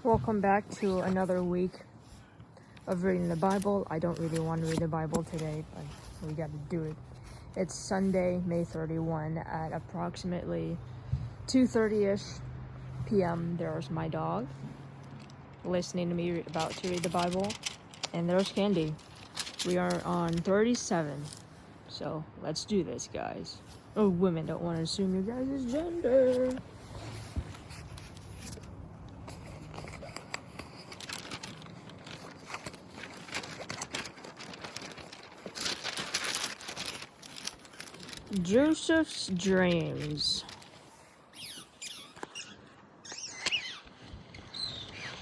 Welcome back to another week of reading the Bible. I don't really want to read the Bible today, but we got to do it. It's Sunday, May 31 at approximately 2:30ish p.m. There's my dog listening to me about to read the Bible, and there's Candy. We are on 37, so let's do this, guys. Oh, women don't want to assume your guys' gender. Joseph's dreams.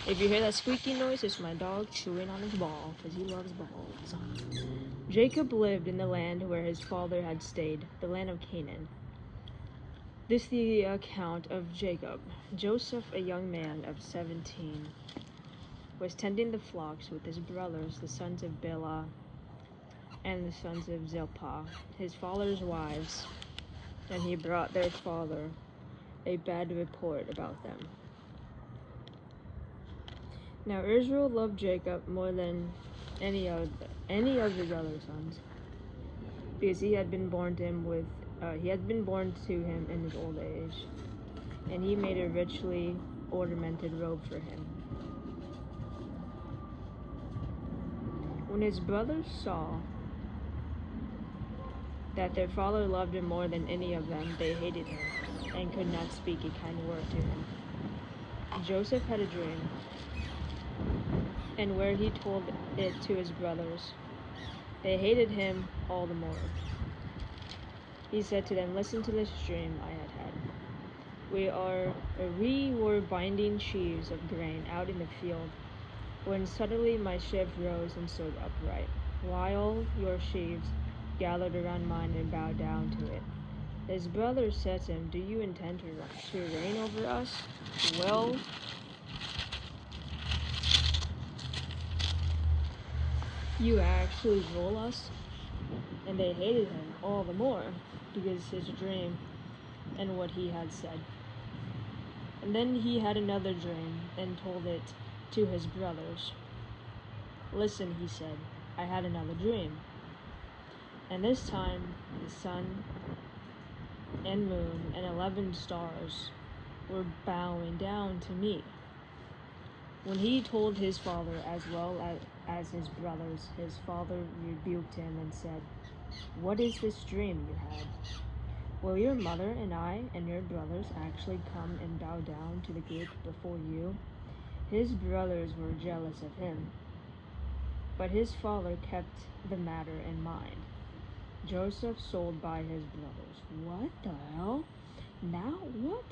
If you hear that squeaky noise, it's my dog chewing on his ball, because he loves balls. Jacob lived in the land where his father had stayed, the land of Canaan. This is the account of Jacob. Joseph, a young man of 17, was tending the flocks with his brothers, the sons of Bilhah and the sons of Zilpah, his father's wives, and he brought their father a bad report about them. Now Israel loved Jacob more than any of his other sons, because he had been born to him in his old age, and he made a richly ornamented robe for him. When his brothers saw that their father loved him more than any of them, they hated him and could not speak a kind word to him. Joseph had a dream, and where he told it to his brothers, they hated him all the more. He said to them, "Listen to this dream I had. We were binding sheaves of grain out in the field, when suddenly my shift rose and stood upright, while your sheaves gathered around mine and bowed down to it." His brothers said to him, "Do you intend to reign over us? Well, you actually rule us?" And they hated him all the more because his dream and what he had said. And then he had another dream and told it to his brothers. "Listen," he said, "I had another dream. And this time the sun and moon and 11 stars were bowing down to me." When he told his father as well as his brothers, his father rebuked him and said, "What is this dream you had? Will your mother and I and your brothers actually come and bow down to the gate before you?" His brothers were jealous of him, but his father kept the matter in mind. Joseph sold by his brothers. What the hell? Now what?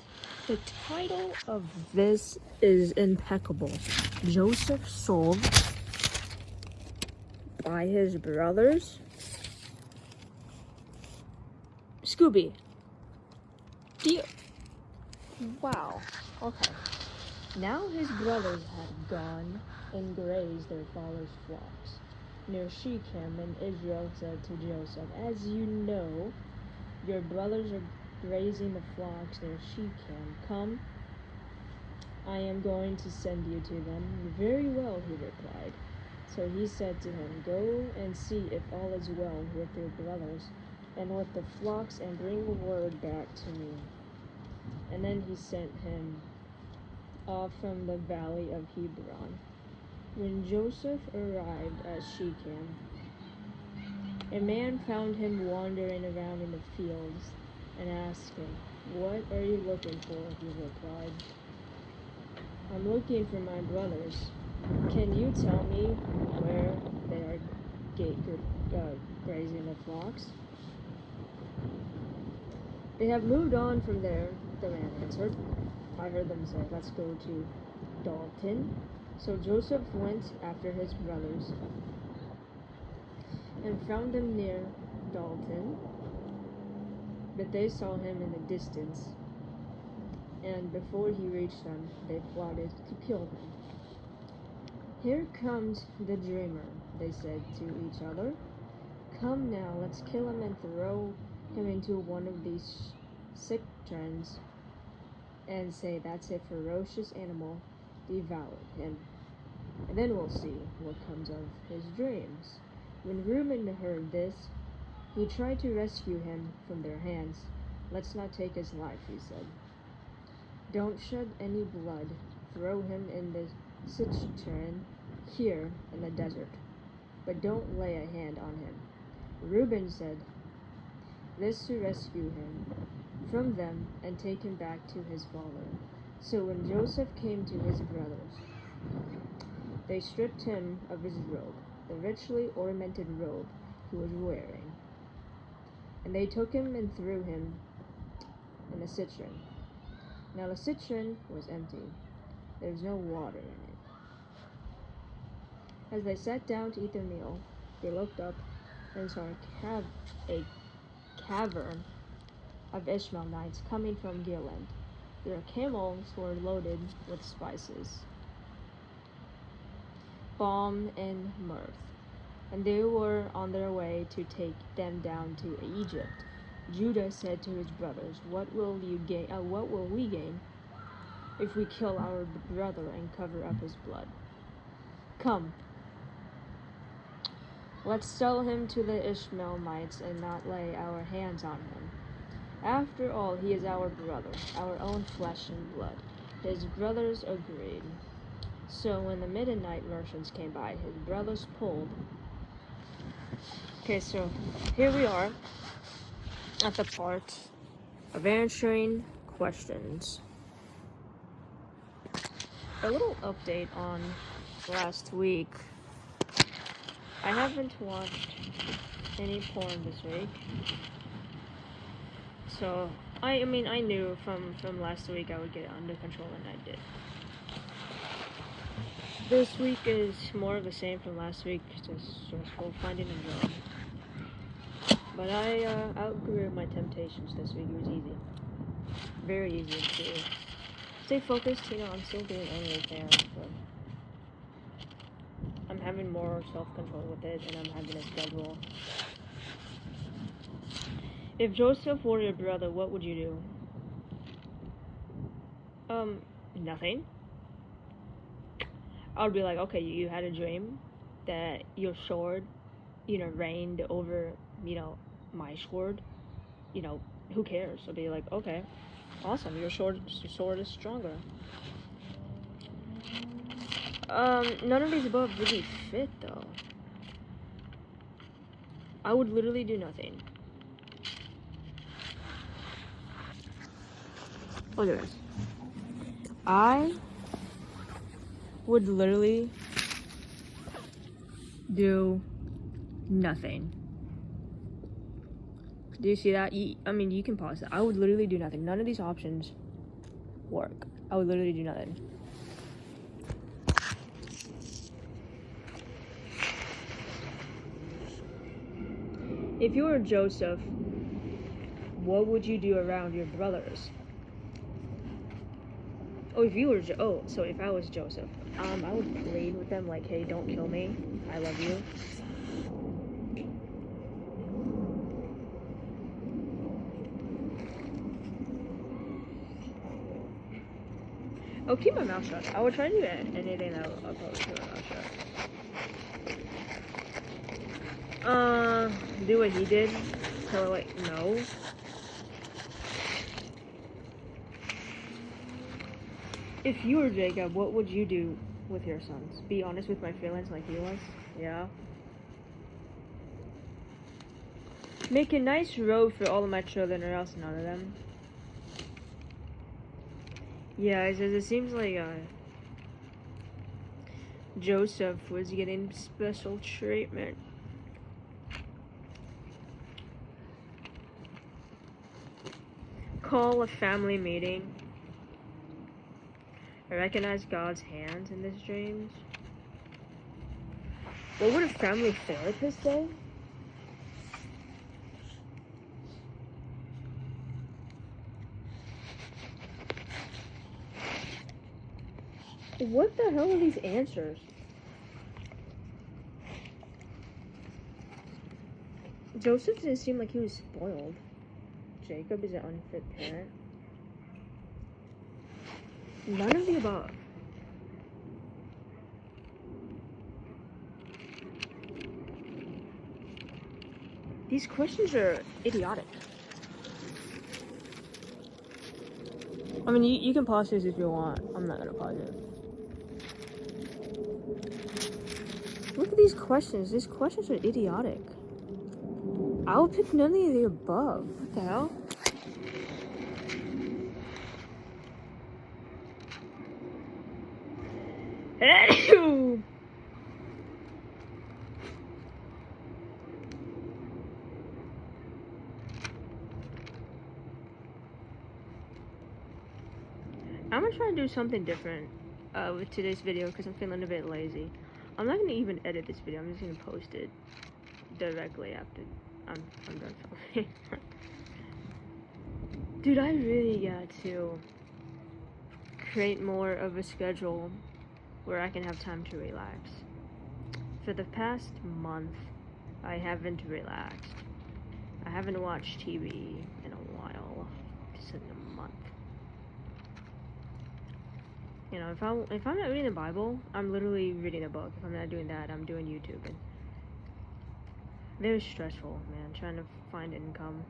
The title of this is impeccable. Joseph sold by his brothers. Scooby. Wow. Okay. Now his brothers had gone and grazed their father's flocks near Shechem, and Israel said to Joseph, "As you know, your brothers are grazing the flocks near Shechem. Come, I am going to send you to them." "Very well," he replied. So he said to him, "Go and see if all is well with your brothers and with the flocks, and bring word back to me." And then he sent him off from the valley of Hebron. When Joseph arrived at Shechem, a man found him wandering around in the fields and asked him, "What are you looking for?" He replied, "I'm looking for my brothers. Can you tell me where they are grazing the flocks?" "They have moved on from there," the man answered. I heard them say, "Let's go to Dalton." So Joseph went after his brothers and found them near Dalton, but they saw him in the distance, and before he reached them, they plotted to kill him. "Here comes the dreamer," they said to each other. "Come now, let's kill him and throw him into one of these cisterns and say, 'That's a ferocious animal devoured him, and then we'll see what comes of his dreams." When Reuben heard this, he tried to rescue him from their hands. "Let's not take his life," he said. "Don't shed any blood. Throw him in the cistern here in the desert, but don't lay a hand on him." Reuben said this to rescue him from them and take him back to his father. So when Joseph came to his brothers, they stripped him of his robe, the richly ornamented robe he was wearing, and they took him and threw him in the cistern. Now the cistern was empty. There was no water in it. As they sat down to eat their meal, they looked up and saw a caravan of Ishmaelites coming from Gilead. Their camels were loaded with spices, balm, and myrrh, and they were on their way to take them down to Egypt. Judah said to his brothers, What will we gain if we kill our brother and cover up his blood? Come, let's sell him to the Ishmaelites and not lay our hands on him. After all, he is our brother, our own flesh and blood." His brothers agreed. So when the midnight merchants came by, his brothers pulled. Okay, so here we are at the part of answering questions. A little update on last week. I haven't watched any porn this week. So, I knew from last week I would get it under control, and I did. This week is more of the same from last week, just stressful finding a job. But I outgrew my temptations this week. It was easy. Very easy to stay focused. I'm still doing OnlyFans, but I'm having more self-control with it, and I'm having a schedule. If Joseph were your brother, what would you do? Nothing. I would be like, okay, you had a dream that your sword, reigned over, my sword. Who cares? I'd be like, okay, awesome, your sword is stronger. None of these above really fit, though. I would literally do nothing. Look at this. I would literally do nothing. Do you see that? You can pause it. I would literally do nothing. None of these options work. I would literally do nothing. If you were Joseph, what would you do around your brothers? So if I was Joseph, I would plead with them like, hey, don't kill me. I love you. I'll keep my mouth shut. I would try to do anything that I'll probably keep my mouth shut. Do what he did. Tell her, like, no. If you were Jacob, what would you do with your sons? Be honest with my feelings like he was? Yeah. Make a nice road for all of my children, or else none of them. Yeah, it seems like Joseph was getting special treatment. Call a family meeting. I recognize God's hands in these dreams. What would a family therapist say? What the hell are these answers? Joseph didn't seem like he was spoiled. Jacob is an unfit parent. None of the above. These questions are idiotic. I mean, you can pause this if you want. I'm not gonna pause it. Look at these questions. These questions are idiotic. I would pick none of the above. What the hell? I'm gonna try to do something different with today's video because I'm feeling a bit lazy. I'm not gonna even edit this video. I'm just gonna post it directly after I'm done filming. Dude, I really got to create more of a schedule where I can have time to relax. For the past month, I haven't relaxed. I haven't watched TV in a while. Just in a month. You know, if I'm not reading the Bible, I'm literally reading a book. If I'm not doing that, I'm doing YouTube. And very stressful, man, trying to find income.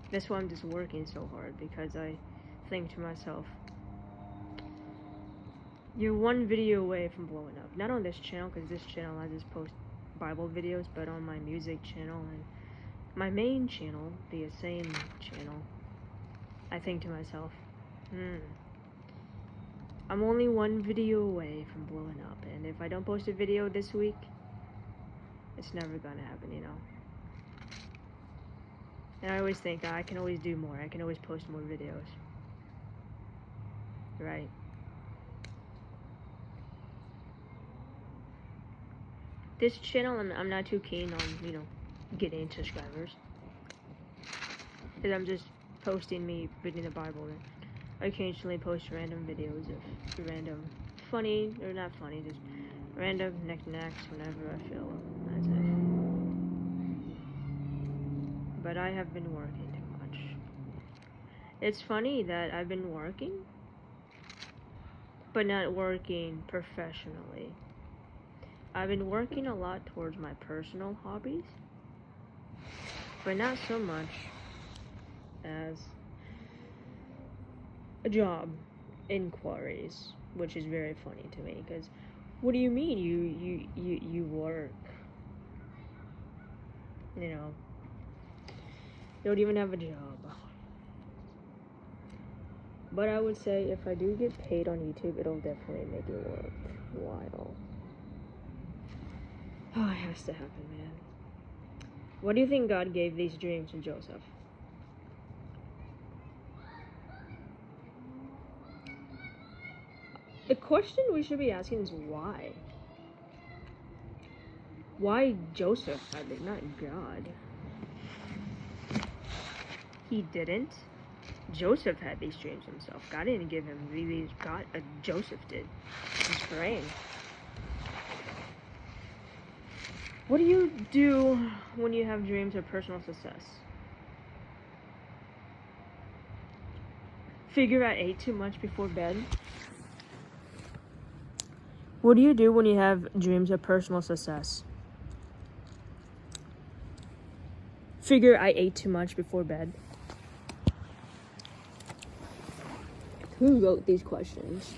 That's why I'm just working so hard, because I think to myself, you're one video away from blowing up. Not on this channel, because this channel I just post Bible videos, but on my music channel and my main channel, the Insane channel, I think to myself, I'm only one video away from blowing up, and if I don't post a video this week, it's never gonna happen, you know? And I always think I can always do more. I can always post more videos. Right? This channel, I'm not too keen on, you know, getting subscribers. Because I'm just posting me reading the Bible. And I occasionally post random videos of random funny, or not funny, just random knickknacks whenever I feel them. That's it. But I have been working too much. It's funny that I've been working, but not working professionally. I've been working a lot towards my personal hobbies, but not so much as a job inquiries, which is very funny to me, because what do you mean you work? You know, you don't even have a job. But I would say if I do get paid on YouTube, it'll definitely make it worthwhile. Oh, it has to happen, man. What do you think God gave these dreams to Joseph? The question we should be asking is why? Why Joseph had it, not God? He didn't. Joseph had these dreams himself. God didn't give him these. Joseph did. His brain. What do you do when you have dreams of personal success? Figure I ate too much before bed. What do you do when you have dreams of personal success? Figure I ate too much before bed. Who wrote these questions?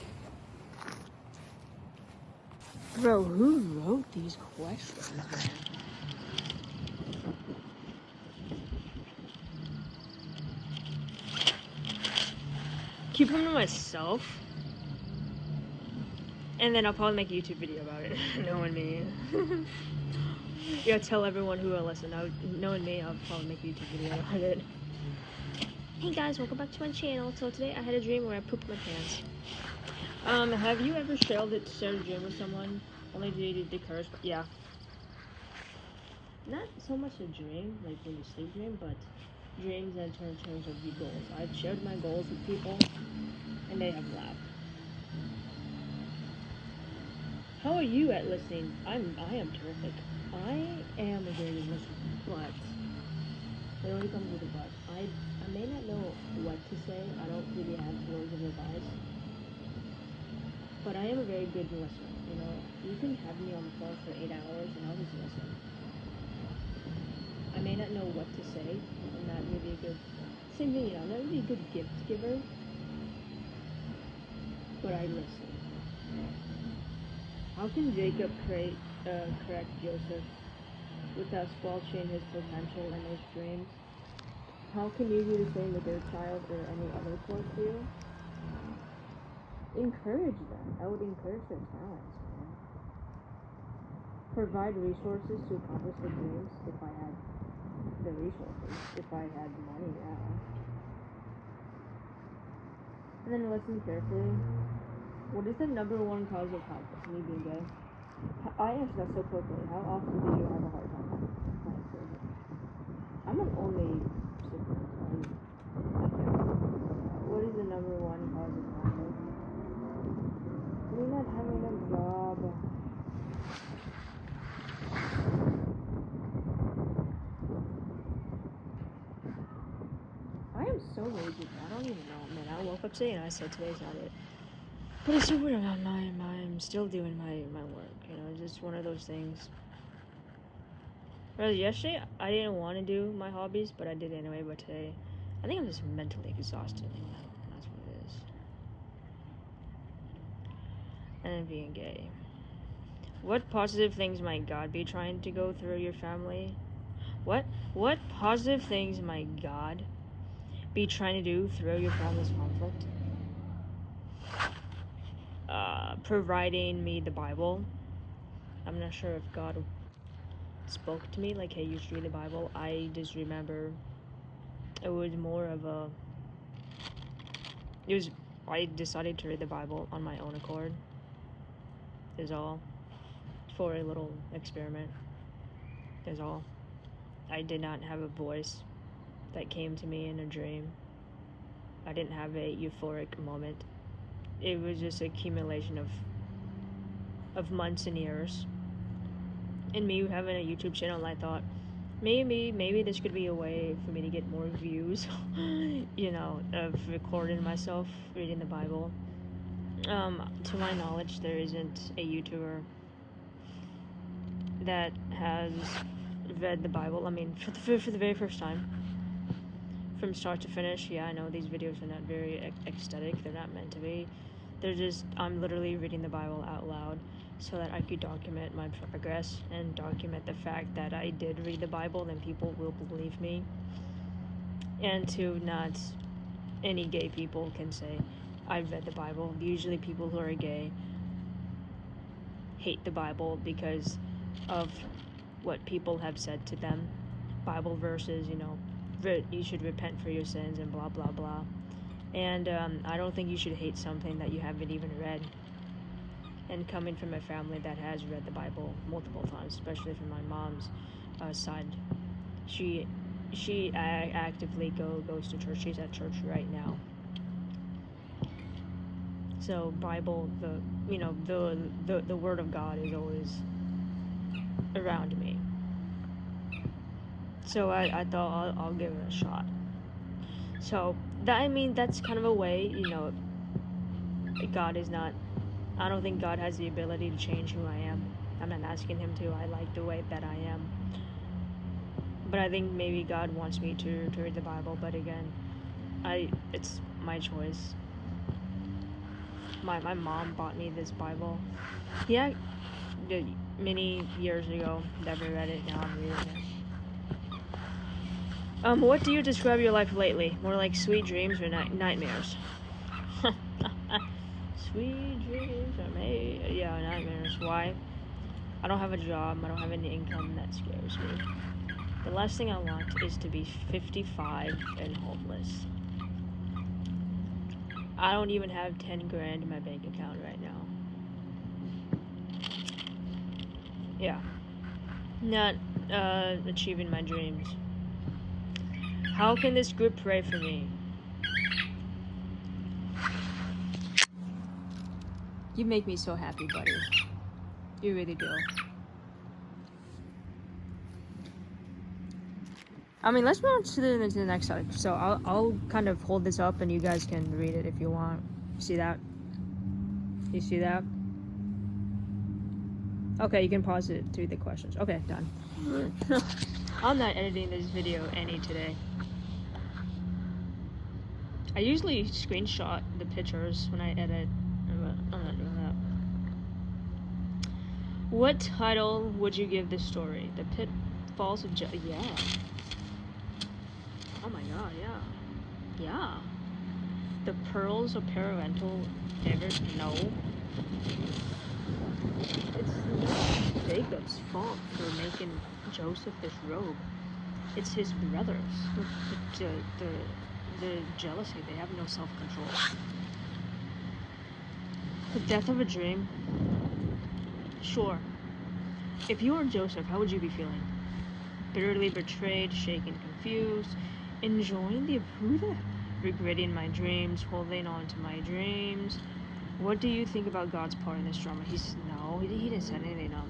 Bro, who wrote these questions, man? Keep them to myself. And then I'll probably make a YouTube video about it. Knowing me. Yeah, tell everyone who will listen. Knowing me, I'll probably make a YouTube video about it. Hey guys, welcome back to my channel. So today I had a dream where I pooped my pants. Have you ever shared a dream with someone? Only did the curse, but yeah. Not so much a dream, like when you sleep dream, but dreams in terms of your goals. I've shared my goals with people, and they have laughed. How are you at listening? I am terrific. I am a very good listener, but it only comes with a but. I may not know what to say. I don't really have words of advice. But I am a very good listener. You know, you can have me on the phone for 8 hours and I'll just listen. may not know what to say. I'm not really a good, same thing, I'm not really a good gift giver, but I listen. How can Jacob correct Joseph without squelching his potential and his dreams? How can you do the same with your child or any other close to you? Encourage them. I would encourage their talents, man. Provide resources to accomplish their dreams if I had the resources, if I had money now. And then listen carefully. What is the number one cause of conflict? Me being gay? I answered that so quickly. How often do you have a hard time playing children? I'm an only sibling, so I can't. What is the number one cause of conflict? Me not having a job. I am so lazy. I don't even know, man. I woke up today and I said today's not it. But it's super. I'm still doing my work. You know, it's just one of those things. Whereas yesterday, I didn't want to do my hobbies, but I did anyway. But today, I think I'm just mentally exhausted. That's what it is. And then being gay. What positive things might God be trying to go through your family? What positive things might God be trying to do through your family's conflict? Providing me the Bible. I'm not sure if God spoke to me like, hey, you should read the Bible. I just remember it was more of I decided to read the Bible on my own accord, is all, for a little experiment, is all. I did not have a voice that came to me in a dream. I didn't have a euphoric moment. It was just an accumulation of months and years. And me having a YouTube channel, I thought, maybe this could be a way for me to get more views, you know, of recording myself reading the Bible. To my knowledge, there isn't a YouTuber that has read the Bible. I mean, for the very first time, from start to finish. Yeah, I know these videos are not very ecstatic. They're not meant to be. They're just, I'm literally reading the Bible out loud so that I could document my progress and document the fact that I did read the Bible, and people will believe me. And to not any gay people can say, I've read the Bible. Usually people who are gay hate the Bible because of what people have said to them. Bible verses, you know, you should repent for your sins and blah, blah, blah. And I don't think you should hate something that you haven't even read. And coming from a family that has read the Bible multiple times, especially from my mom's side, she actively goes to church. She's at church right now. So Bible, the Word of God is always around me. So I thought I'll give it a shot. So that's kind of a way, you know, God is not, I don't think God has the ability to change who I am. I'm not asking him to. I like the way that I am. But I think maybe God wants me to read the Bible. But again, it's my choice. My mom bought me this Bible. Yeah, many years ago. Never read it. Now I'm reading it. What do you describe your life lately? More like sweet dreams or nightmares? Sweet dreams or nightmares. Why? I don't have a job. I don't have any income. That scares me. The last thing I want is to be 55 and homeless. I don't even have 10 grand in my bank account right now. Yeah. Not achieving my dreams. How can this group pray for me? You make me so happy, buddy. You really do. I mean, let's move on to the next topic. So I'll kind of hold this up and you guys can read it if you want. See that? You see that? Okay, you can pause it to read the questions. Okay, done. I'm not editing this video any today. I usually screenshot the pictures when I edit, but I'm not doing that. What title would you give this story? The Pitfalls of Yeah. Oh my god, yeah. Yeah. The Pearls of Parental Ever? No. It's not Jacob's fault for making Joseph this robe. It's his brothers. The jealousy, they have no self-control. The death of a dream. Sure. If you were Joseph, how would you be feeling? Bitterly betrayed, shaken, confused, enjoying the Buddha, regretting my dreams, holding on to my dreams. What do you think about God's part in this drama? He didn't set anything up.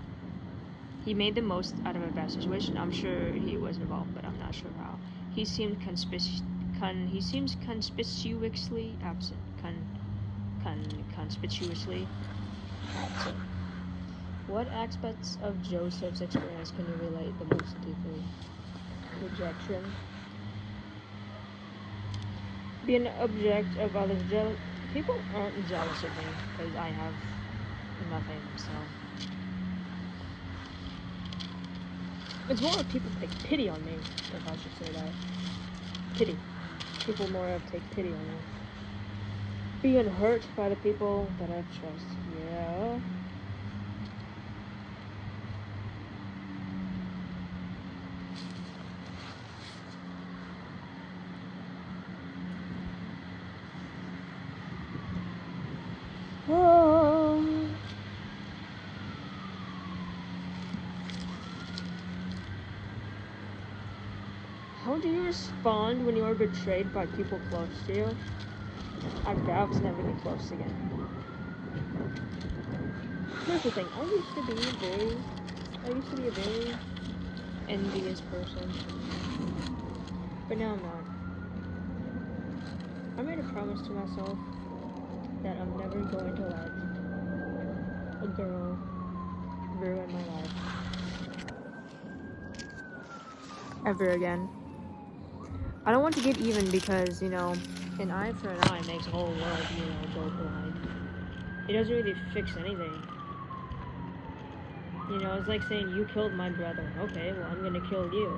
He made the most out of a bad situation. I'm sure he was involved, but I'm not sure how. He seemed conspicuously absent. Conspicuously absent. What aspects of Joseph's experience can you relate the most deeply? Rejection. Be an object of others' jealousy. People aren't jealous of me because I have nothing, so. It's more of people take pity on me, if I should say that. Pity. People more of take pity on me. Being hurt by the people that I trust. Yeah. How do you respond when you are betrayed by people close to you? I vow to never get close again. Here's the thing, I used to be a very envious person. But now I'm not. I made a promise to myself that I'm never going to let a girl ruin my life. Ever again. I don't want to get even because, an eye for an eye makes the whole world, go blind. It doesn't really fix anything. It's like saying, you killed my brother. Okay, well, I'm gonna kill you.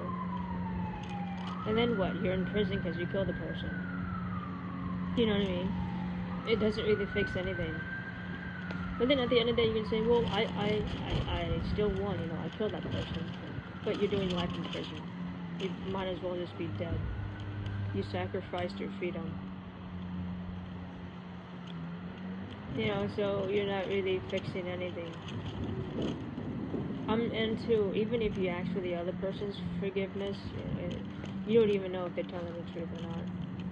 And then what? You're in prison because you killed a person. You know what I mean? It doesn't really fix anything. But then at the end of the day, you can say, well, I still won, I killed that person. But you're doing life in prison. You might as well just be dead. You sacrificed your freedom. So you're not really fixing anything. And two, even if you ask for the other person's forgiveness, you don't even know if they're telling the truth or not.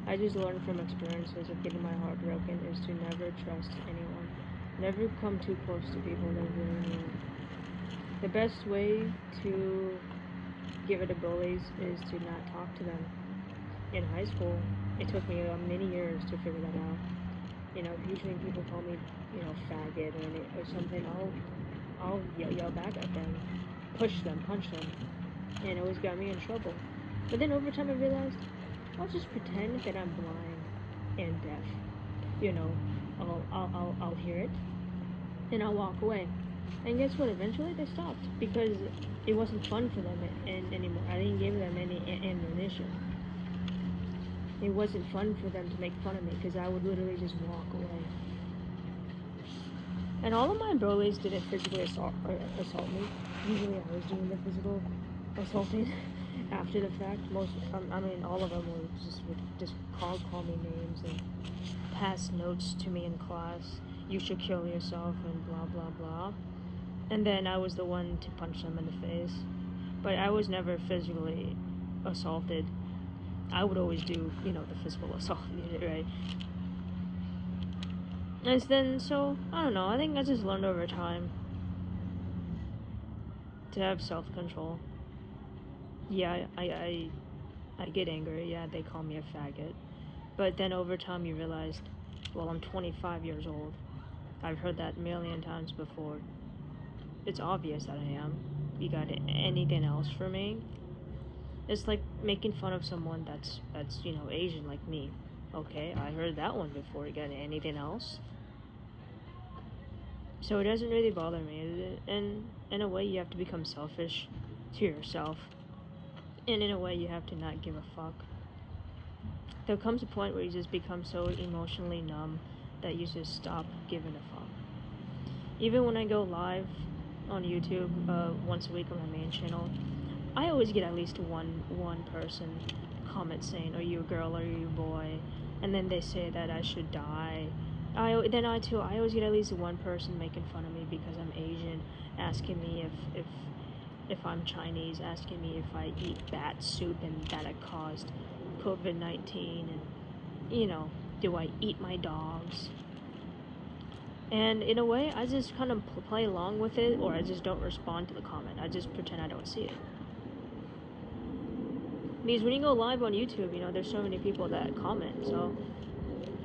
I just learned from experiences of getting my heart broken is to never trust anyone. Never come too close to people that really mean. The best way to give it to bullies is to not talk to them. In high school, it took me many years to figure that out. Usually when people call me, faggot or something, I'll yell back at them, push them, punch them, and it always got me in trouble. But then over time I realized, I'll just pretend that I'm blind and deaf. I'll hear it, and I'll walk away. And guess what? Eventually they stopped because it wasn't fun for them anymore. I didn't give them any ammunition. It wasn't fun for them to make fun of me because I would literally just walk away. And all of my bullies didn't physically assault me. Usually I was doing the physical assaulting after the fact. All of them would just call me names and pass notes to me in class. You should kill yourself and blah blah blah. And then I was the one to punch them in the face. But I was never physically assaulted. I would always do, the physical assault, right? And then, I don't know, I think I just learned over time to have self-control. Yeah, I get angry, yeah, they call me a faggot. But then over time you realize, well, I'm 25 years old. I've heard that a million times before. It's obvious that I am. You got anything else for me? It's like making fun of someone that's Asian like me. Okay, I heard that one before. You got anything else? So it doesn't really bother me. And in a way, you have to become selfish to yourself. And in a way, you have to not give a fuck. There comes a point where you just become so emotionally numb that you just stop giving a fuck. Even when I go live on YouTube once a week on my main channel, I always get at least one person comment saying, "Are you a girl? Are you a boy?" And then they say that I should die. I always get at least one person making fun of me because I'm Asian, asking me if I'm Chinese, asking me if I eat bat soup and that it caused COVID-19, and do I eat my dogs? And in a way, I just kind of play along with it, or I just don't respond to the comment. I just pretend I don't see it. Because when you go live on YouTube, there's so many people that comment, so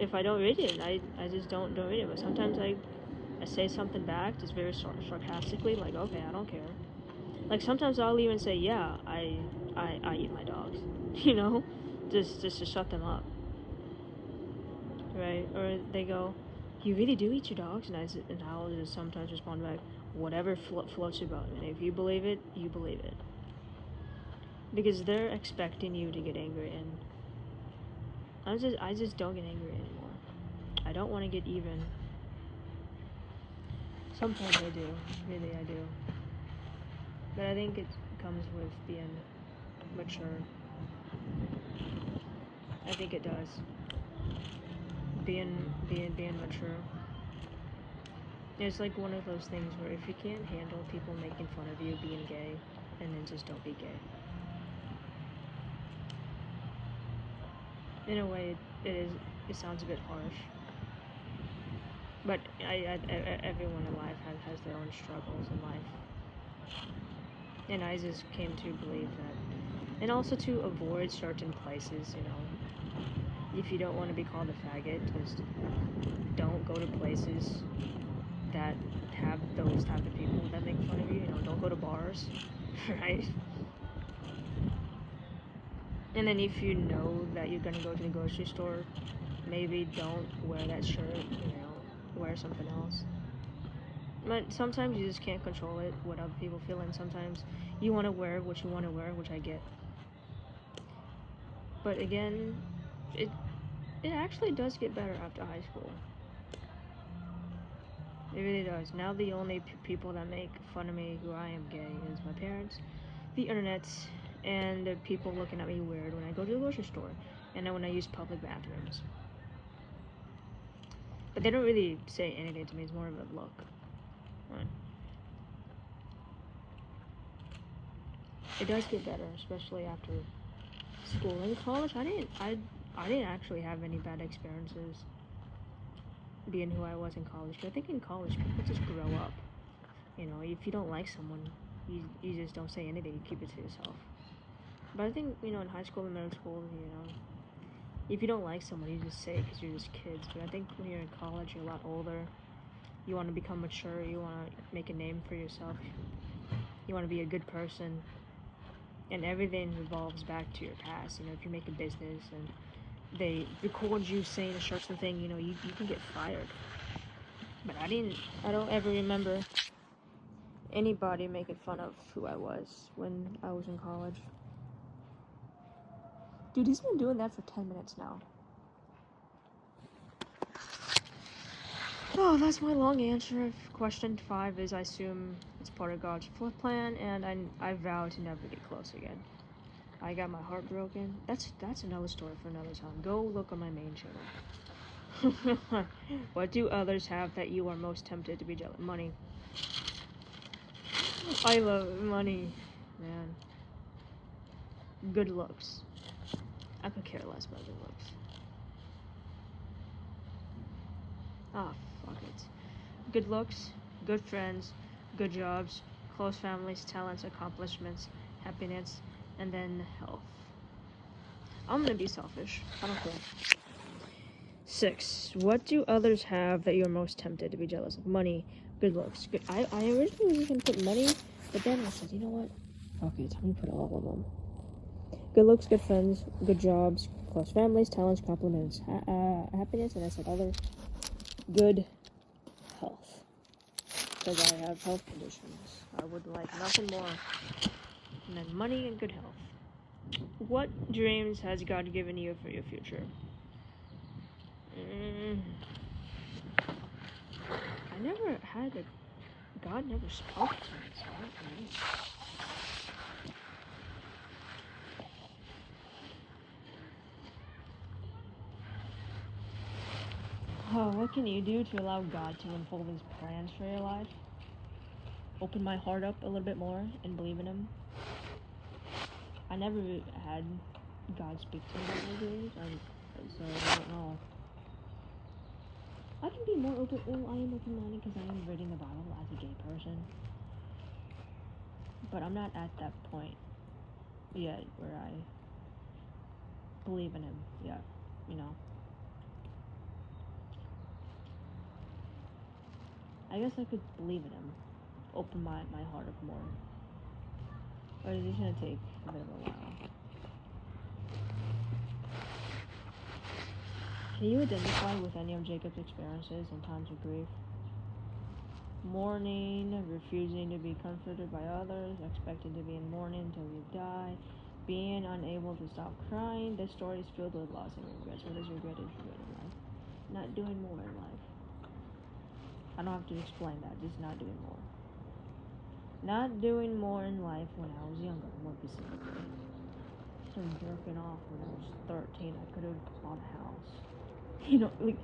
if I don't read it, I just don't read it. But sometimes I say something back, just very sarcastically, like, okay, I don't care. Like, sometimes I'll even say, yeah, I eat my dogs, just to shut them up, right? Or they go, you really do eat your dogs? And I'll just sometimes respond back, whatever floats your boat. And if you believe it, you believe it. Because they're expecting you to get angry, and I just don't get angry anymore. I don't want to get even. Sometimes I do, really I do. But I think it comes with being mature. I think it does. Being mature. It's like one of those things where if you can't handle people making fun of you being gay, and then just don't be gay. In a way, it sounds a bit harsh. But everyone in life has their own struggles in life. And I just came to believe that. And also to avoid certain places, if you don't want to be called a faggot, just don't go to places that have those type of people that make fun of you. Don't go to bars, right? And then if you know that you're gonna go to the grocery store, maybe don't wear that shirt, wear something else. But sometimes you just can't control it, what other people feel, and sometimes you want to wear what you want to wear, which I get. But again, it actually does get better after high school. It really does. Now the only people that make fun of me who I am gay is my parents, the internet, and the people looking at me weird when I go to the grocery store, and then when I use public bathrooms. But they don't really say anything to me. It's more of a look. Right. It does get better, especially after school. In college, I didn't actually have any bad experiences being who I was in college. I think in college, people just grow up. If you don't like someone, you just don't say anything. You keep it to yourself. But I think, in high school and middle school, if you don't like someone, you just say it because you're just kids. But I think when you're in college, you're a lot older. You want to become mature. You want to make a name for yourself. You want to be a good person. And everything revolves back to your past. If you make a business and they record you saying a certain thing, you can get fired. But I don't ever remember anybody making fun of who I was when I was in college. Dude, he's been doing that for 10 minutes now. Oh, that's my long answer. Question 5 is I assume it's part of God's plan, and I vow to never get close again. I got my heart broken. That's another story for another time. Go look on my main channel. What do others have that you are most tempted to be jealous? Money. I love money, man. Good looks. I could care less about good looks. Ah, fuck it. Good looks, good friends, good jobs, close families, talents, accomplishments, happiness, and then health. I'm gonna be selfish. I don't care. 6. What do others have that you're most tempted to be jealous of? Money, good looks. Good. I originally was gonna put money, but then I said, you know what? Fuck it. I'm gonna put all of them. good looks, good friends, good jobs, close families, talents, compliments, happiness, and I said other good health. Because I have health conditions. I would like nothing more than money and good health. What dreams has God given you for your future? I never had a... God never spoke to me, so I don't know. Oh, what can you do to allow God to unfold His plans for your life? Open my heart up a little bit more and believe in Him. I never had God speak to me about my dreams, so I don't know. I can be more open. Well, I am open-minded because I am reading the Bible as a gay person, but I'm not at that point yet where I believe in Him yet. You know. I guess I could believe in Him, open my heart up more. Or is it gonna take a bit of a while? Can you identify with any of Jacob's experiences in times of grief? Mourning, refusing to be comforted by others, expecting to be in mourning until you die, being unable to stop crying. This story is filled with loss and regrets. What is regret in life? Not doing more in life. I don't have to explain that, just not doing more. Not doing more in life when I was younger, more specifically. Started jerking off when I was 13. I could have bought a house. You know, like,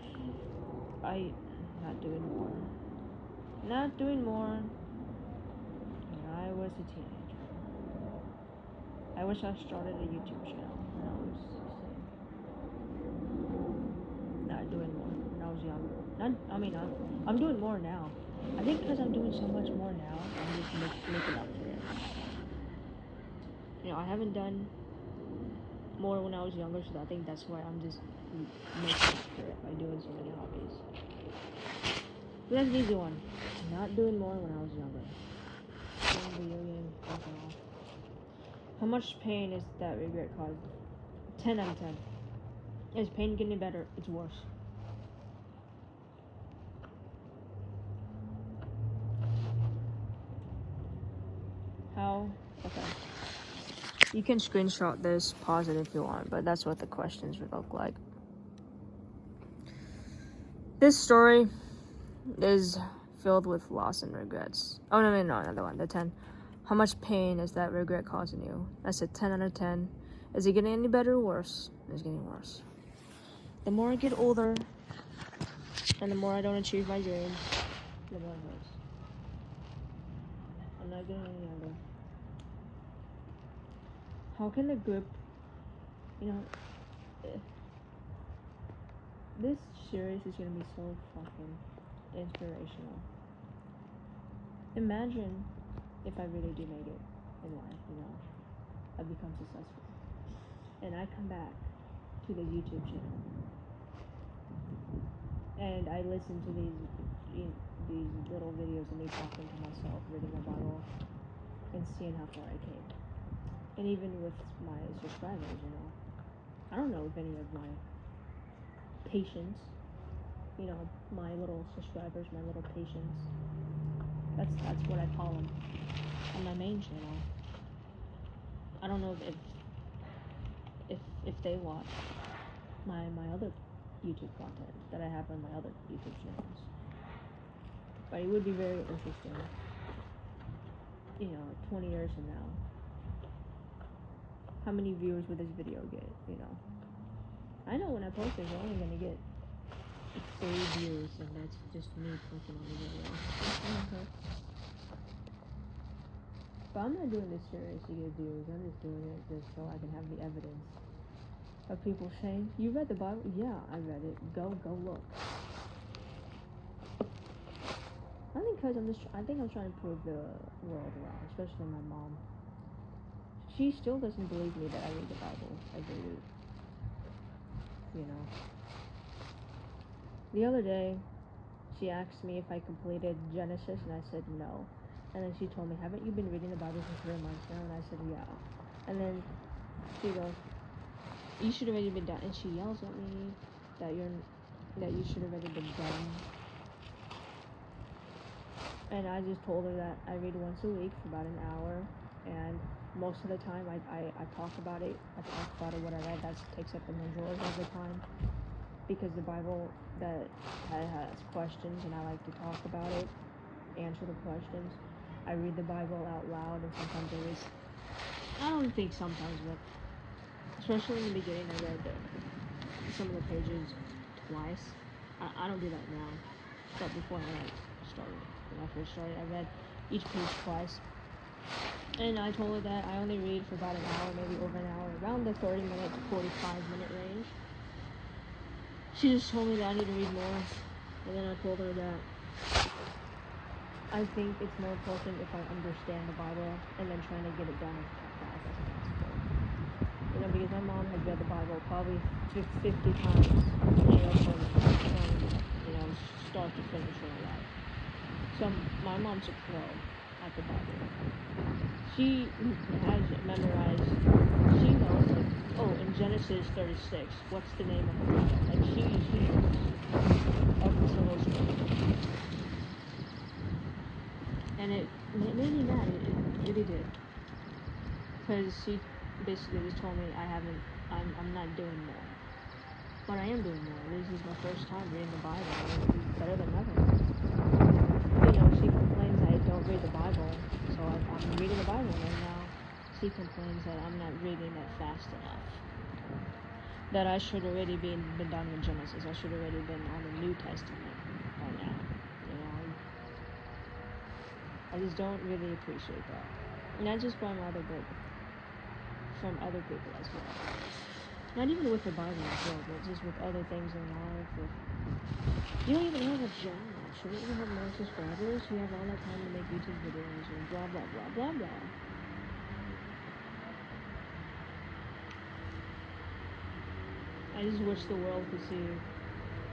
not doing more. Not doing more when I was a teenager. I wish I started a YouTube channel when I was 16. Not doing more when I was younger. I'm doing more now. I think because I'm doing so much more now, I'm just making up for it. You know, I haven't done more when I was younger, so I think that's why I'm just making up for it by doing so many hobbies. So that's the easy one. Not doing more when I was younger. Video game, alcohol. How much pain is that regret caused? 10 out of 10. Is pain getting better? It's worse. How? Okay. You can screenshot this, pause it if you want, but that's what the questions would look like. This story is filled with loss and regrets. Oh, no, another one. The 10. How much pain is that regret causing you? That's a 10 out of 10. Is it getting any better or worse? It's getting worse. The more I get older, and the more I don't achieve my dreams, the more it hurts. I'm not getting any younger. How can the group, this series is gonna be so fucking inspirational. Imagine if I really do make it in life, I become successful, and I come back to the YouTube channel, and I listen to these little videos of me talking to myself, reading the Bible, and seeing how far I came. And even with my subscribers, I don't know if any of my patients, my little subscribers, my little patients, that's what I call them on my main channel. I don't know if they watch my other YouTube content that I have on my other YouTube channels. But it would be very interesting, 20 years from now. How many viewers would this video get, I know when I post it, we're only gonna get 3 views, and that's just me clicking on the video. Okay. But I'm not doing this series to get views. I'm just doing it just so I can have the evidence of people saying, "You read the Bible?" Yeah, I read it. Go look. I think I'm trying to prove the world wrong, especially my mom. She still doesn't believe me that I read the Bible every week. The other day, she asked me if I completed Genesis, and I said no. And then she told me, "Haven't you been reading the Bible for 3 months now?" And I said, "Yeah." And then She goes, "You should have already been done," and she yells at me that you should have already been done. And I just told her that I read once a week for about an hour, and most of the time I talk about it. I talk about it what I read. That takes up the majority of the time, because the Bible that has questions, and I like to talk about it, answer the questions. I read the Bible out loud, and sometimes I don't think sometimes, but especially in the beginning, I read some of the pages twice. I don't do that now, but before when I first started, I read each page twice. And I told her that I only read for about an hour, maybe over an hour, around the 30-minute to 45-minute range. She just told me that I need to read more, and then I told her that I think it's more important if I understand the Bible and then trying to get it done as fast as possible. You know, because my mom has read the Bible probably 50 times, you know, from start to finish her life. So my mom's a pro at the Bible. She has memorized, she knows, like, oh, in Genesis 36, what's the name of the planet? Like, she knows every single story. And it made me mad, it really did. Because she basically just told me I'm not doing more. But I am doing more. This is my first time reading the Bible, and it's better than ever. You know, she complains I don't read the Bible, so I'm reading the Bible right now. She complains that I'm not reading it fast enough. That I should already been done with Genesis. I should already been on the New Testament by now. You know, I just don't really appreciate that. Not just from other people as well. Not even with the Bible as well, but just with other things in life. You don't even have a job. You don't even have more subscribers. You have all that time to make YouTube videos and blah blah blah blah blah. I just wish the world could see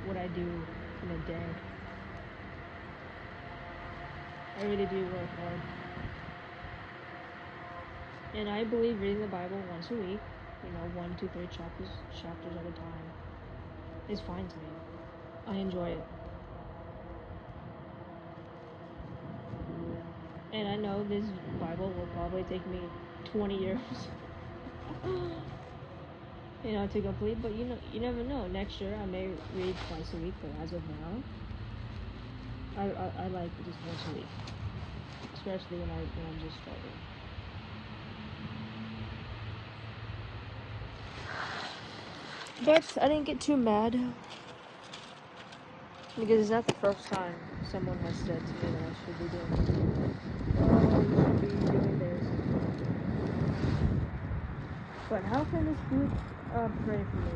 what I do in a day. I really do work hard. And I believe reading the Bible once a week, you know, 1, 2, 3 chapters at a time, is fine to me. I enjoy it. And I know this Bible will probably take me 20 years, you know, to complete, but you never know. Next year I may read twice a week, but as of now, I like just once a week, especially when I'm just starting. But I didn't get too mad, because it's not the first time someone has said to me that I should be doing this. Oh, you should be doing this. But how can this group pray for me?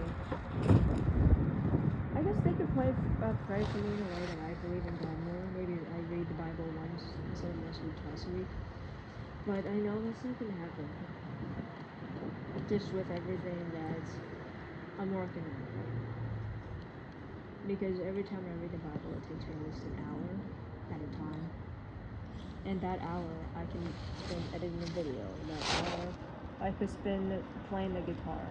I guess they could pray for me in a way that I believe in God more. Maybe I read the Bible once instead of once a week, twice a week. But I know that's not going to happen. Just with everything that I'm working on. Because every time I read the Bible, it takes me at least an hour at a time. And that hour, I can spend editing a video. That hour, I could spend playing the guitar.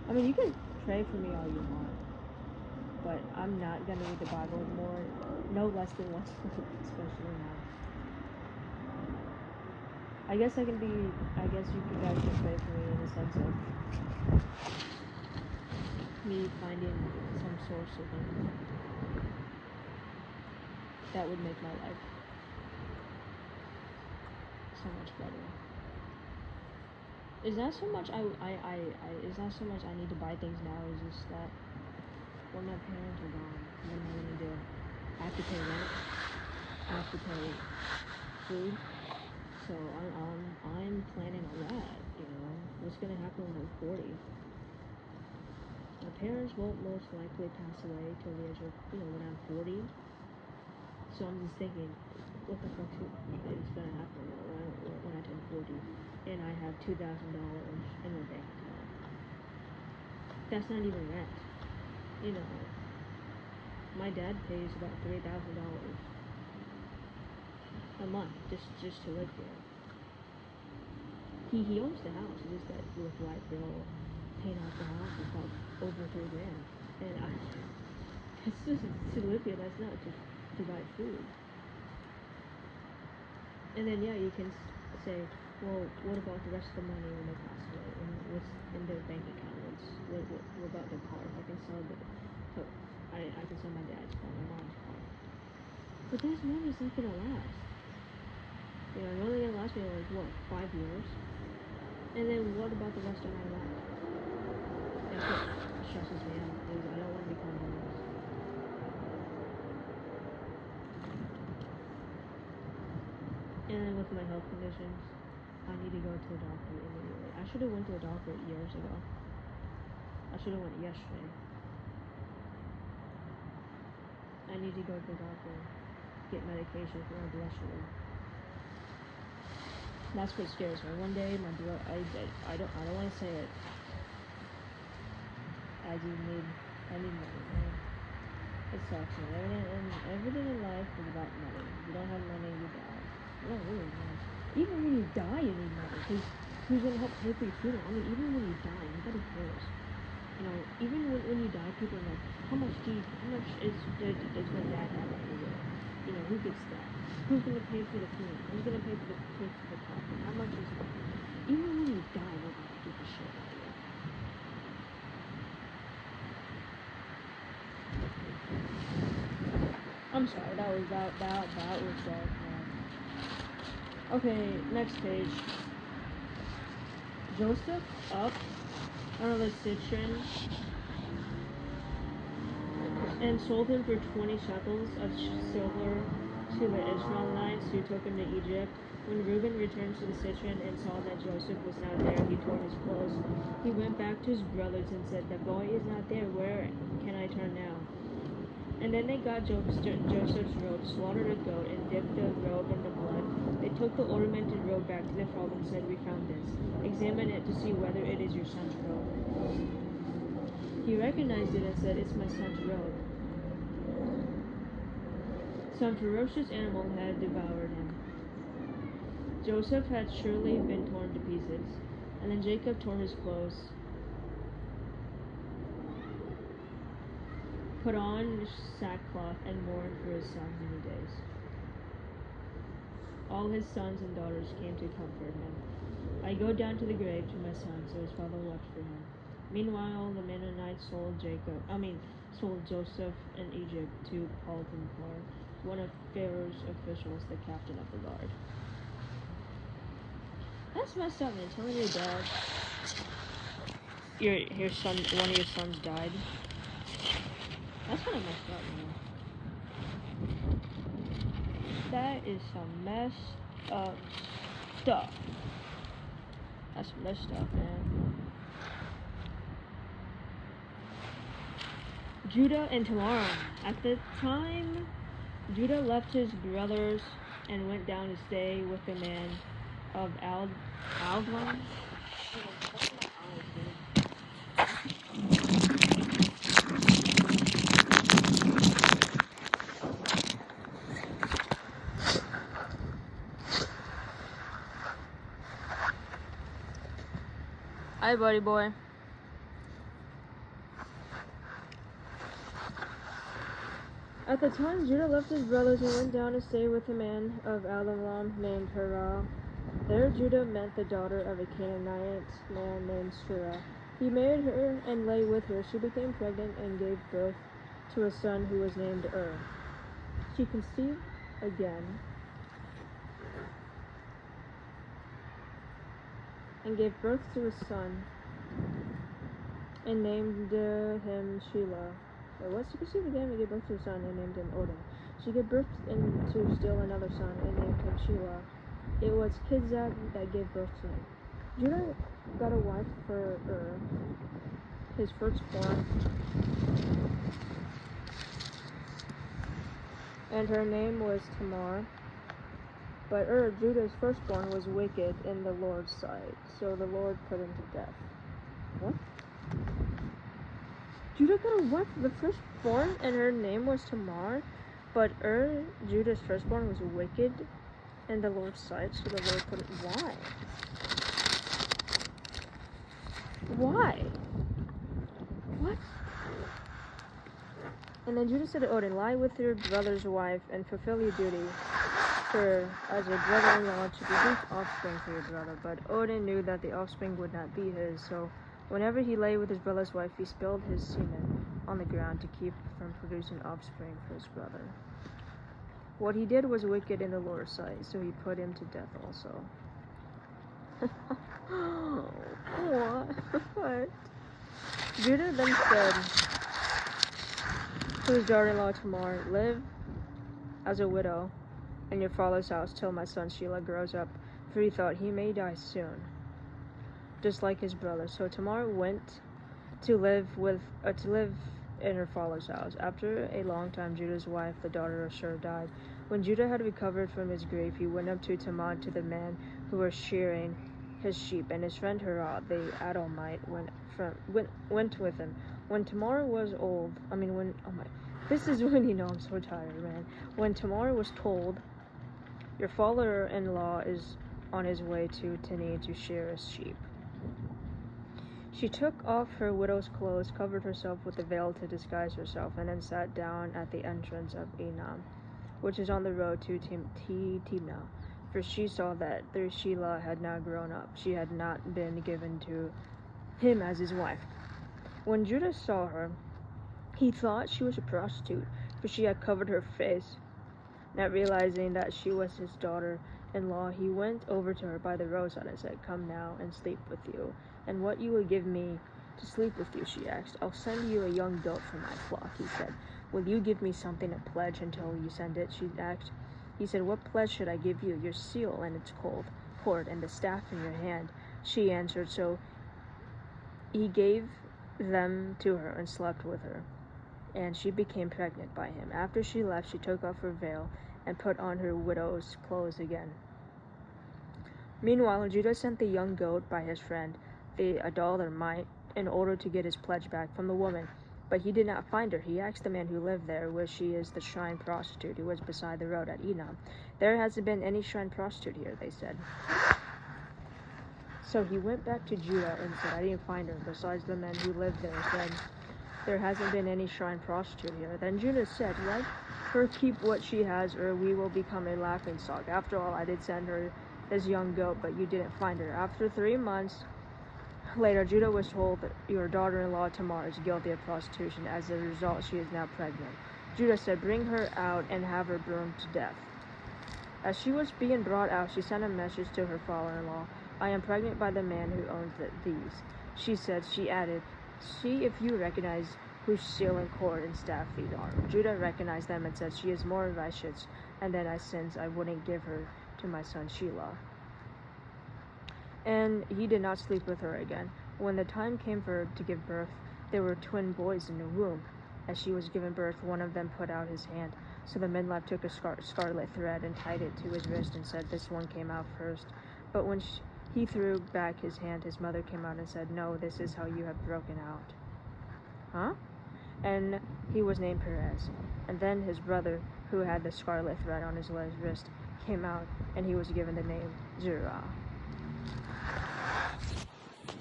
I mean, you can pray for me all you want, but I'm not going to read the Bible no less than once a week, especially now. I guess you guys can pray for me in the sense of me finding some source of income that would make my life so much better. Is that so much is that so much I need to buy things now? Is just that when my parents are gone, what am I gonna do? I have to pay rent. I have to pay food. So I'm planning on that. You know, what's gonna happen when I'm 40? My parents won't most likely pass away till the age of, when I'm 40. So I'm just thinking, what the fuck is gonna happen when I turn 40 and I have $2,000 in my bank account? That's not even rent. You know, my dad pays about $3,000 a month just to live here. He owns the house. He just got with light bill, paying off the house. It's like over $3,000. And it's just to live here. That's not to buy food. And then yeah, you can say, well, what about the rest of the money when they pass away? And what's in their bank account? What about their car? I can sell I can sell my dad's car, my mom's car. But those money's not gonna last. You know, it's only gonna last me like what, 5 years? And then what about the rest of my life? That's what stresses me out, because I don't want to become homeless. And then with my health conditions, I need to go to a doctor immediately. I should have went to a doctor years ago. I should have went yesterday. I need to go to the doctor, get medication for my blood sugar. That's what scares me. One day my blood, I don't want to say it. I need money, man. It sucks, man. Everything in life is about money. If you don't have money, you die. You don't really, man. Even when you die, you need money, because who's gonna help pay for your funeral? I mean, even when you die, nobody cares. You know, even when you die, people are like, how much is my dad have for you? You know, who gets that? Who's gonna pay for the funeral? Who's gonna pay for the coffin? How much is it? Even when you die, nobody gives a shit about you. I'm sorry, that was dark, man. Okay, next page. Joseph up out of the cistern and sold him for 20 shekels of silver to the Ishmaelites who took him to Egypt. When Reuben returned to the cistern and saw that Joseph was not there, he tore his clothes. He went back to his brothers and said, "The boy is not there. Where can I turn now?" And then they got Joseph's robe, slaughtered a goat, and dipped the robe in the blood. They took the ornamented robe back to the Pharaoh and said, "We found this. Examine it to see whether it is your son's robe." He recognized it and said, "It's my son's robe." Some ferocious animal had devoured him. Joseph had surely been torn to pieces. And then Jacob tore his clothes, put on sackcloth, and mourned for his son many days. All his sons and daughters came to comfort him. "I go down to the grave to my son," so his father wept for him. Meanwhile, the Mennonites sold Joseph in Egypt to Potiphar, one of Pharaoh's officials, the captain of the guard. That's messed up, man. Telling your dad your son, one of your sons died. That's kind of messed up, man. That is some messed up stuff. That's messed up, man. Judah and Tamar. At the time, Judah left his brothers and went down to stay with the man of Adullam. Hi, buddy boy. At the time, Judah left his brothers and went down to stay with a man of Adullam named Hirah. There Judah met the daughter of a Canaanite man named Shurah. He married her and lay with her. She became pregnant and gave birth to a son who was named She conceived again and gave birth to a son and named him Shelah. She conceived again and gave birth to a son and named him Odin. She gave birth to still another son and named him Shelah. It was Kizak that gave birth to him. Judah got a wife for his firstborn, and her name was Tamar. But Judah's firstborn, was wicked in the Lord's sight, so the Lord put him to death. What? Judah got a wife for the firstborn, and her name was Tamar. But Judah's firstborn, was wicked in the Lord's sight, so the Lord put it. Why? Why? What? And then Judah said to Odin, lie with your brother's wife and fulfill your duty for as a brother-in-law to produce offspring for your brother. But Odin knew that the offspring would not be his, so whenever he lay with his brother's wife, he spilled his semen on the ground to keep from producing offspring for his brother. What he did was wicked in the Lord's sight, so he put him to death also. What? Judah then said to his daughter-in-law Tamar, live as a widow in your father's house till my son Shelah grows up, for he thought he may die soon, just like his brother. So Tamar went to live in her father's house. After a long time, Judah's wife, the daughter of Shur, died. When Judah had recovered from his grief, he went up to Tamar, to the man who was shearing his sheep, and his friend Hurrah, the Adullamite, went with him. When Tamar was old, this is when I'm so tired, man. When Tamar was told, your father-in-law is on his way to Teni to shear his sheep, she took off her widow's clothes, covered herself with a veil to disguise herself, and then sat down at the entrance of Enam, which is on the road to Timnah. For she saw that their Shelah had now grown up. She had not been given to him as his wife. When Judah saw her, he thought she was a prostitute, for she had covered her face. Not realizing that she was his daughter-in-law, he went over to her by the roadside and said, come now and sleep with you. And what you will give me to sleep with you, she asked. I'll send you a young goat from my flock, he said. Will you give me something to pledge until you send it, she asked. He said, what pledge should I give you? Your seal and its cord and the staff in your hand, she answered. So he gave them to her and slept with her, and she became pregnant by him. After she left, she took off her veil and put on her widow's clothes again. Meanwhile, Judah sent the young goat by his friend, the Adullamite, in order to get his pledge back from the woman. But he did not find her. He asked the man who lived there where she is the shrine prostitute who was beside the road at Enam. There hasn't been any shrine prostitute here, they said. So he went back to Judah and said, I didn't find her. Besides, the men who lived there said, there hasn't been any shrine prostitute here. Then Judah said, let her keep what she has, or we will become a laughingstock. After all, I did send her this young goat, but you didn't find her. After 3 months later, Judah was told that your daughter-in-law Tamar is guilty of prostitution. As a result, she is now pregnant. Judah said, bring her out and have her burned to death. As she was being brought out, she sent a message to her father-in-law. I am pregnant by the man who owns these. She added, see if you recognize whose seal and cord and staff these are. Judah recognized them and said, she is more righteous, and then since I wouldn't give her to my son Shelah. And he did not sleep with her again. When the time came for her to give birth, there were twin boys in the womb. As she was giving birth, one of them put out his hand. So the midwife took a scarlet thread and tied it to his wrist and said, this one came out first. But when he threw back his hand, his mother came out and said, no, this is how you have broken out. Huh? And he was named Perez. And then his brother, who had the scarlet thread on his wrist, came out, and he was given the name Zerah.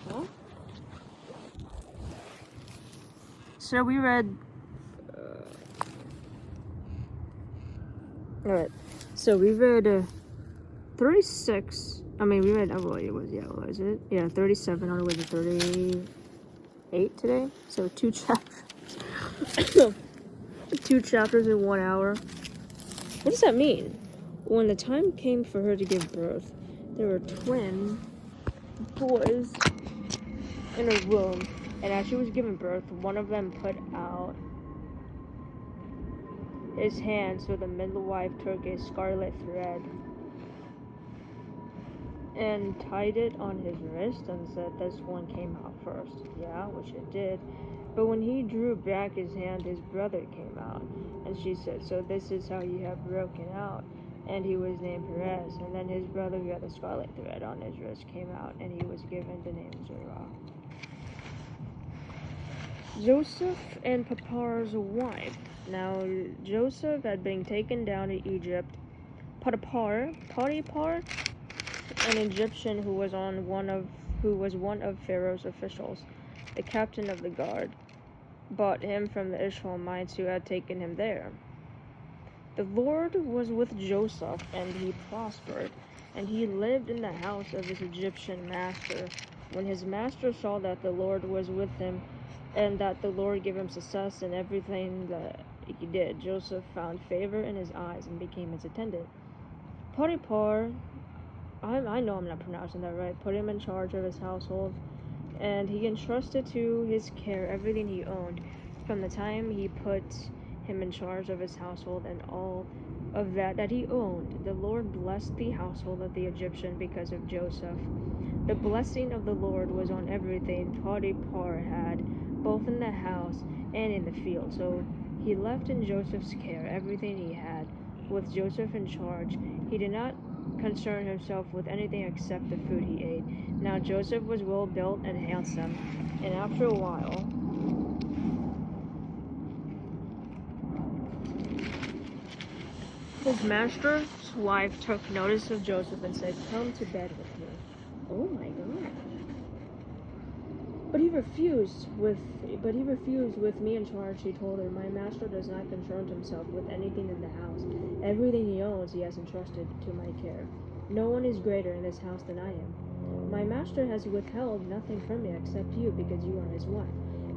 Huh? So we read... Alright, so we read 36... we read... what was it? Yeah, 37 on the way to 38 today. So 2 chapters. 2 chapters in 1 hour. What does that mean? When the time came for her to give birth, there were twin boys in her womb, and as she was giving birth, one of them put out his hand, so the midwife took a scarlet thread and tied it on his wrist and said, this one came out first. Yeah, which it did. But when he drew back his hand, his brother came out. And she said, so this is how you have broken out. And he was named Perez. And then his brother, who had the scarlet thread on his wrist, came out, and he was given the name Zerah. Joseph and Potiphar's wife. Now Joseph had been taken down to Egypt. Potiphar, an Egyptian who was on one of who was one of Pharaoh's officials, the captain of the guard, bought him from the Ishmaelites who had taken him there. The Lord was with Joseph, and he prospered, and he lived in the house of his Egyptian master. When his master saw that the Lord was with him, and that the Lord gave him success in everything that he did, Joseph found favor in his eyes and became his attendant. Potiphar, I know I'm not pronouncing that right, put him in charge of his household, and he entrusted to his care everything he owned. From the time he put him in charge of his household and all of that he owned, the Lord blessed the household of the Egyptian because of Joseph. The blessing of the Lord was on everything Potiphar had, both in the house and in the field. So he left in Joseph's care everything he had. With Joseph in charge, he did not concern himself with anything except the food he ate. Now Joseph was well built and handsome, and after a while, his master's wife took notice of Joseph and said, "Come to bed with me." Oh my God! But he refused with me in charge. He told her, "My master does not concern himself with anything in the house. Everything he owns he has entrusted to my care. No one is greater in this house than I am. My master has withheld nothing from me except you, because you are his wife.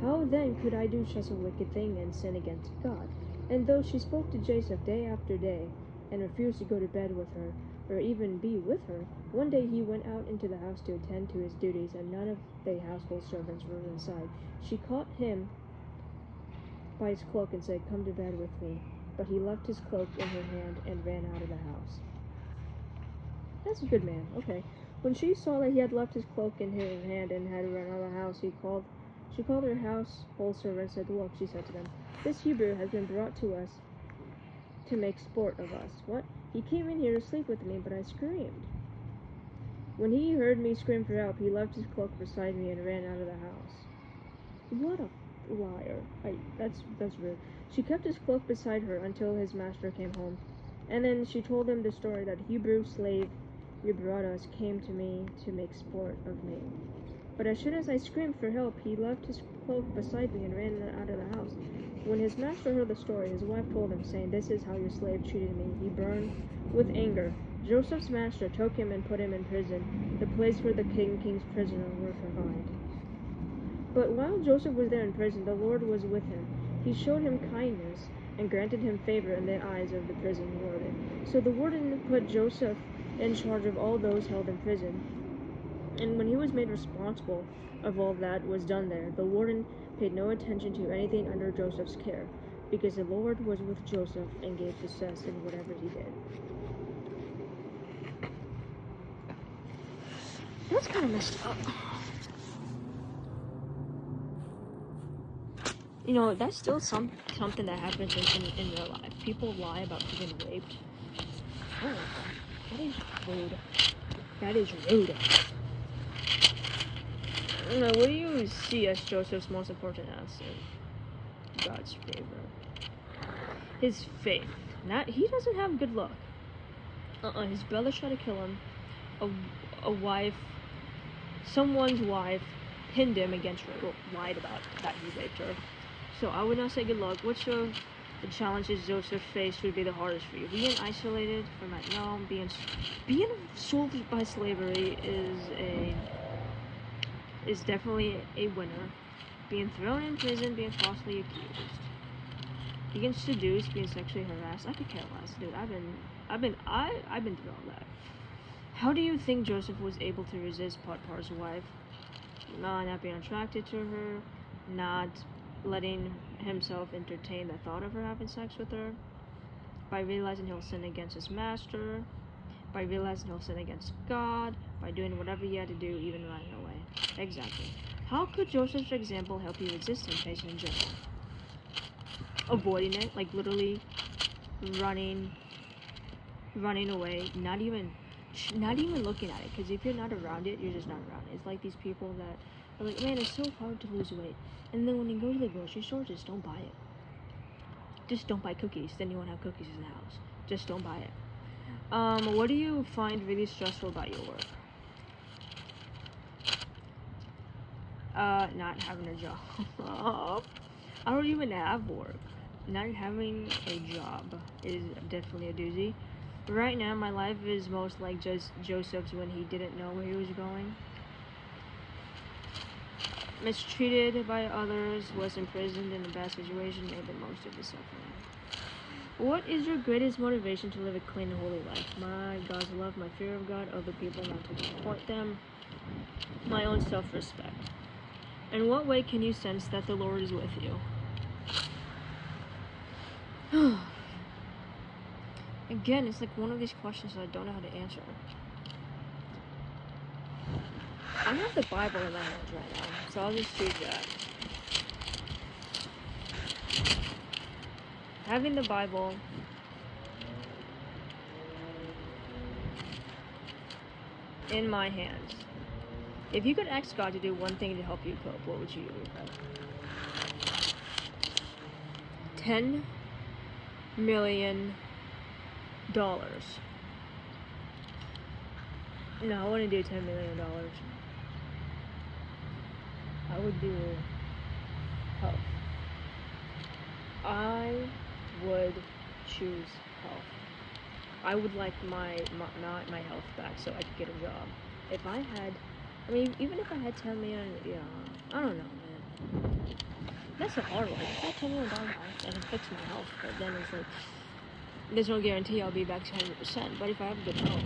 How then could I do such a wicked thing and sin against God?" And though she spoke to Joseph day after day, and refused to go to bed with her, or even be with her, one day he went out into the house to attend to his duties, and none of the household servants were inside. She caught him by his cloak and said, "Come to bed with me." But he left his cloak in her hand and ran out of the house. That's a good man. Okay. When she saw that he had left his cloak in her hand and had run out of the house, she called her household servants and said, "Look," she said to them, "this Hebrew has been brought to us to make sport of us." What? "He came in here to sleep with me, but I screamed. When he heard me scream for help, he left his cloak beside me and ran out of the house." What a liar. That's rude. She kept his cloak beside her until his master came home. And then she told him the story that Hebrew slave you brought us came to me to make sport of me. But as soon as I screamed for help, he left his cloak beside me and ran out of the house. When his master heard the story, his wife told him, saying, "This is how your slave treated me." He burned with anger. Joseph's master took him and put him in prison, the place where the king's prisoners were confined. But while Joseph was there in prison, the Lord was with him. He showed him kindness and granted him favor in the eyes of the prison warden. So the warden put Joseph in charge of all those held in prison. And when he was made responsible of all that was done there, the warden paid no attention to anything under Joseph's care, because the Lord was with Joseph and gave success in whatever he did. That's kind of messed up. You know, that's still something that happens in real life. People lie about being raped. Oh, that is rude. That is rude. What do you see as Joseph's most important asset? God's favor. His faith. He doesn't have good luck. His brothers tried to kill him. Someone's wife pinned him against her, lied about that he raped her. So I would not say good luck. Which of the challenges Joseph faced would be the hardest for you? Being isolated from home, being sold by slavery is definitely a winner. Being thrown in prison, being falsely accused, being seduced, being sexually harassed. I could care less, dude. I've been through all that. How do you think Joseph was able to resist Potiphar's wife? Not being attracted to her, not letting himself entertain the thought of her having sex with her, by realizing he'll sin against his master, by realizing he'll sin against God, by doing whatever he had to do, even running away. Exactly. How could Joseph's example help you resist temptation in general? Avoiding it, like literally running away, not even looking at it, because if you're not around it, you're just not around it. It's like these people that are like, "Man, it's so hard to lose weight," and then when you go to the grocery store, just don't buy it. Just don't buy cookies, then you won't have cookies in the house. Just don't buy it. What do you find really stressful about your work? Not having a job. I don't even have work. Not having a job is definitely a doozy. Right now, my life is most like just Joseph's when he didn't know where he was going. Mistreated by others, was imprisoned in a bad situation, made the most of his suffering. What is your greatest motivation to live a clean and holy life? My God's love, my fear of God, other people, not to disappoint them, my own self-respect. In what way can you sense that the Lord is with you? Again, it's like one of these questions that I don't know how to answer. I have the Bible in my hands right now, so I'll just choose that. Having the Bible in my hands. If you could ask God to do one thing to help you cope, what would you do? $10 million. No, I wouldn't do $10 million. I would do health. I would choose health. I would like my health back so I could get a job. If I had, even if I had 10 million, I don't know, man. That's a hard one. If I had $10 million, I can fix my health, but then it's like, there's no guarantee I'll be back to 100%, but if I have good health,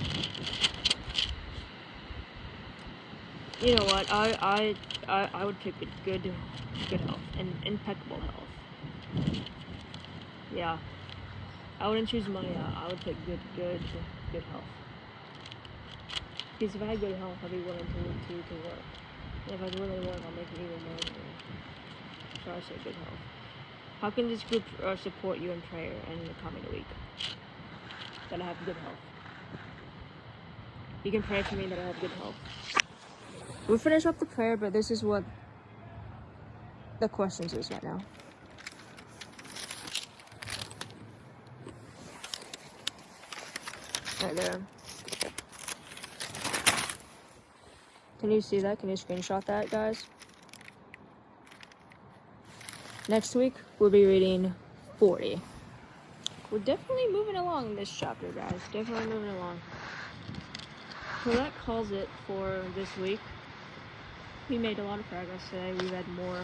you know what, I would pick good health, and impeccable health. Yeah. I wouldn't choose money, I would pick good health. Because if I had good health, I'd be willing to work. And if I really work, I'll make even more money. So I say good health. How can this group support you in prayer in the coming week? That I have good health. You can pray for me that I have good health. We'll finish up the prayer, but this is what the questions is right now. Right there. Can you see that? Can you screenshot that, guys? Next week, we'll be reading 40. We're definitely moving along in this chapter, guys. Definitely moving along. So that calls it for this week. We made a lot of progress today. We read more.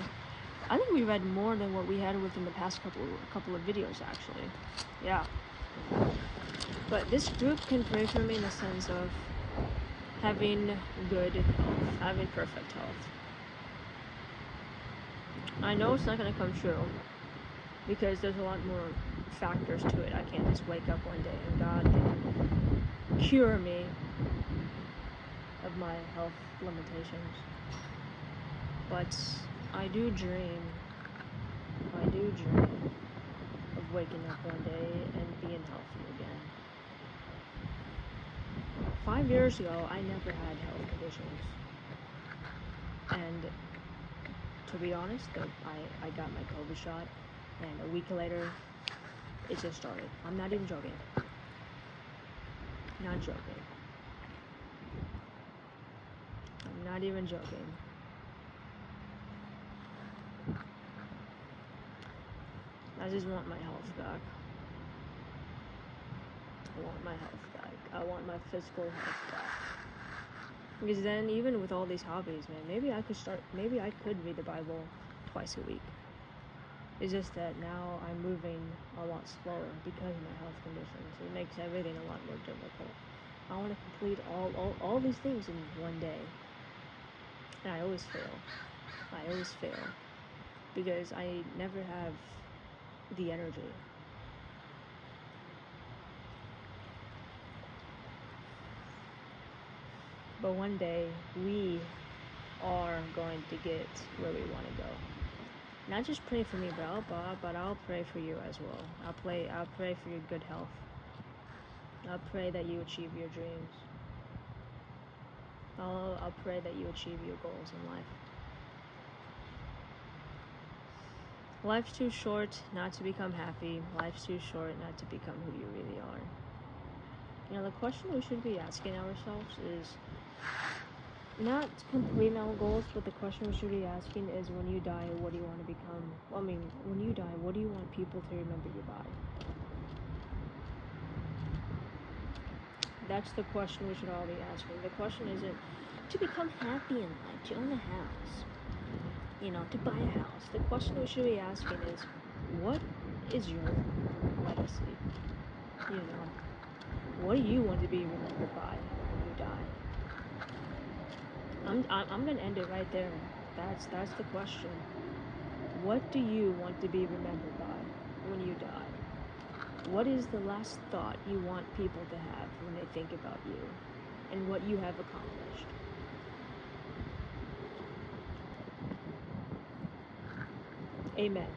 I think we read more than what we had within the past couple of videos, actually. Yeah. But this group can pray for me in the sense of having good health, having perfect health. I know it's not going to come true because there's a lot more factors to it. I can't just wake up one day and God can cure me of my health limitations. But I do dream of waking up one day and being healthy again. 5 years ago, I never had health conditions. And to be honest, I got my COVID shot, and a week later, it just started. I'm not even joking. Not joking. I'm not even joking. I just want my health back. I want my health back. I want my physical health back. Because then, even with all these hobbies, man, maybe I could read the Bible twice a week. It's just that now I'm moving a lot slower because of my health conditions. It makes everything a lot more difficult. I want to complete all these things in one day. And I always fail. Because I never have the energy. But one day, we are going to get where we want to go. Not just pray for me, but I'll pray for you as well. I'll pray for your good health. I'll pray that you achieve your dreams. I'll pray that you achieve your goals in life. Life's too short not to become happy. Life's too short not to become who you really are. You know, the question we should be asking ourselves is, not complete our goals, but the question we should be asking is, when you die, what do you want to become? I mean, when you die, what do you want people to remember you by? That's the question we should all be asking. The question isn't to become happy in life, to own a house, to buy a house. The question we should be asking is, what is your legacy? What do you want to be remembered by when you die? I'm gonna end it right there. That's the question. What do you want to be remembered by when you die? What is the last thought you want people to have when they think about you and what you have accomplished? Amen.